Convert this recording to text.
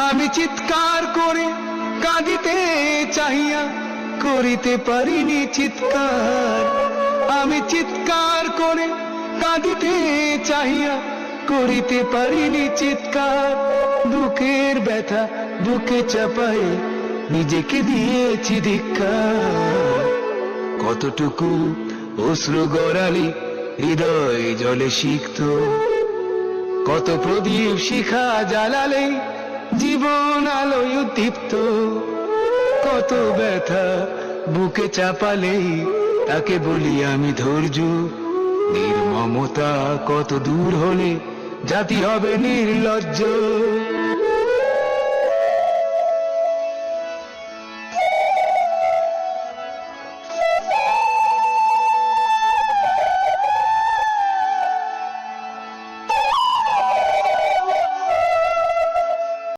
আমি চিৎকার করে কাঁদিতে চাহিয়া করিতে পারিনি চিৎকার। আমি চিৎকার করে কাঁদিতে চাহিয়া করিতে পারিনি চিৎকার। বুকের ব্যথা বুকে চাপাই নিজেকে দিয়েছি ধিক্কার। কতটুকু অশ্রু গড়ালি হৃদয় জলে সিক্ত, কত প্রদীপ শিখা জ্বালালে জীবন আলোয় উদ্দীপ্ত। কত ব্যথা বুকে চাপালে তাকে বলি আমি ধৈর্য। নির্মমতা কত দূর হলে জাতি হবে নির্লজ্জ।